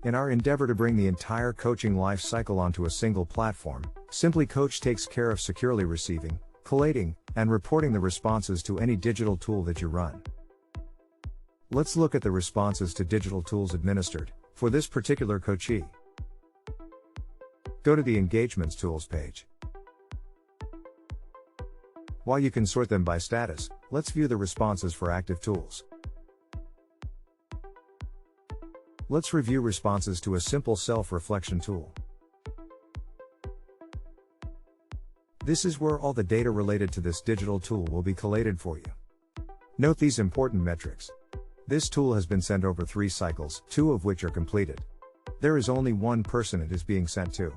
In our endeavor to bring the entire coaching life cycle onto a single platform, Simply.Coach takes care of securely receiving, collating, and reporting the responses to any digital tool that you run. Let's look at the responses to digital tools administered for this particular coachee. Go to the Engagements Tools page. While you can sort them by status, let's view the responses for active tools. Let's review responses to a simple self-reflection tool. This is where all the data related to this digital tool will be collated for you. Note these important metrics. This tool has been sent over 3 cycles, 2 of which are completed. There is only one person it is being sent to.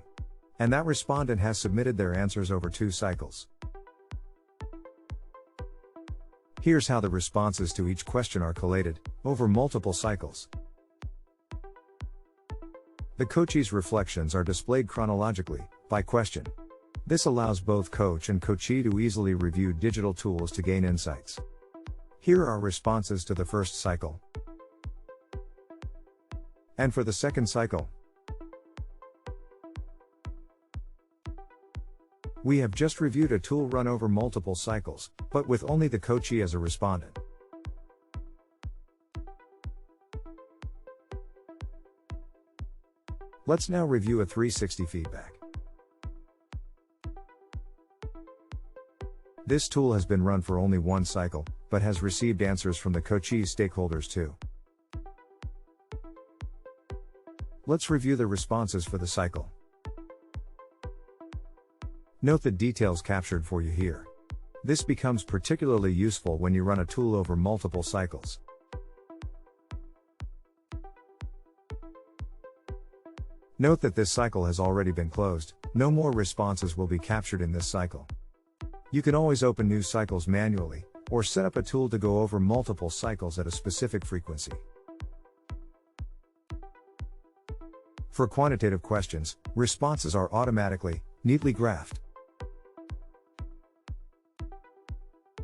And that respondent has submitted their answers over 2 cycles. Here's how the responses to each question are collated, over multiple cycles. The coachee's reflections are displayed chronologically, by question. This allows both coach and coachee to easily review digital tools to gain insights. Here are responses to the first cycle. And for the second cycle. We have just reviewed a tool run over multiple cycles, but with only the coachee as a respondent. Let's now review a 360 feedback. This tool has been run for only 1 cycle, but has received answers from the coachee's stakeholders too. Let's review the responses for the cycle. Note the details captured for you here. This becomes particularly useful when you run a tool over multiple cycles. Note that this cycle has already been closed, no more responses will be captured in this cycle. You can always open new cycles manually, or set up a tool to go over multiple cycles at a specific frequency. For quantitative questions, responses are automatically, neatly graphed,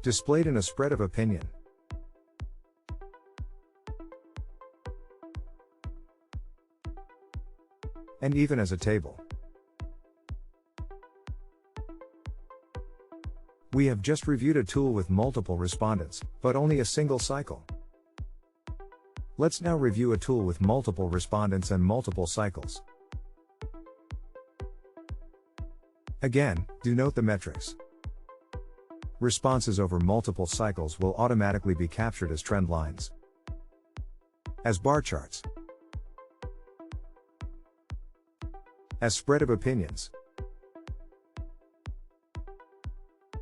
displayed in a spread of opinion, and even as a table. We have just reviewed a tool with multiple respondents, but only a single cycle. Let's now review a tool with multiple respondents and multiple cycles. Again, do note the metrics. Responses over multiple cycles will automatically be captured as trend lines, as bar charts, as spread of opinions,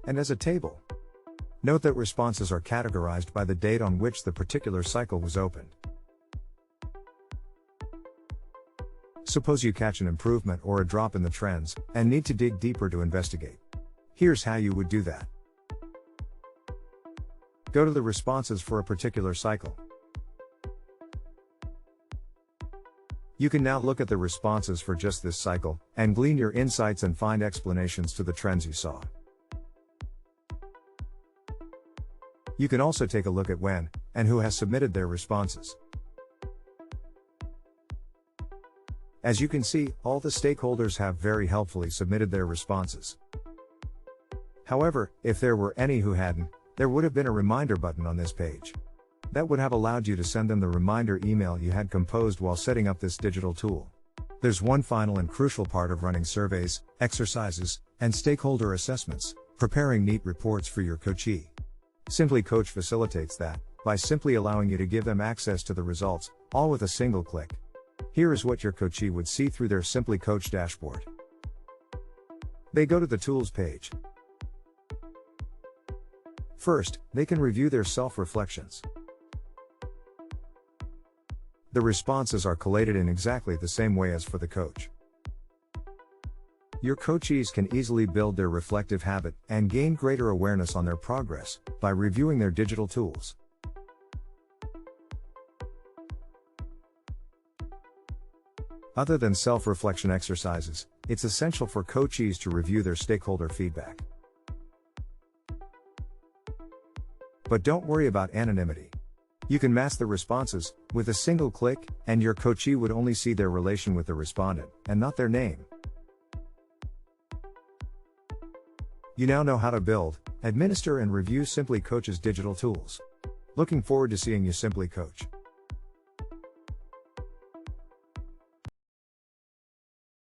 and as a table. Note that responses are categorized by the date on which the particular cycle was opened. Suppose you catch an improvement or a drop in the trends, and need to dig deeper to investigate. Here's how you would do that. Go to the responses for a particular cycle. You can now look at the responses for just this cycle, and glean your insights and find explanations to the trends you saw. You can also take a look at when, and who has submitted their responses. As you can see, all the stakeholders have very helpfully submitted their responses. However, if there were any who hadn't, there would have been a reminder button on this page. That would have allowed you to send them the reminder email you had composed while setting up this digital tool. There's one final and crucial part of running surveys, exercises, and stakeholder assessments: preparing neat reports for your coachee. Simply.Coach facilitates that, by simply allowing you to give them access to the results, all with a single click. Here is what your coachee would see through their Simply.Coach dashboard. They go to the Tools page. First, they can review their self-reflections. The responses are collated in exactly the same way as for the coach. Your coachees can easily build their reflective habit and gain greater awareness on their progress by reviewing their digital tools. Other than self-reflection exercises, it's essential for coachees to review their stakeholder feedback. But don't worry about anonymity. You can mask the responses with a single click, and your coachee would only see their relation with the respondent, and not their name. You now know how to build, administer and review Simply.Coach's digital tools. Looking forward to seeing you Simply.Coach.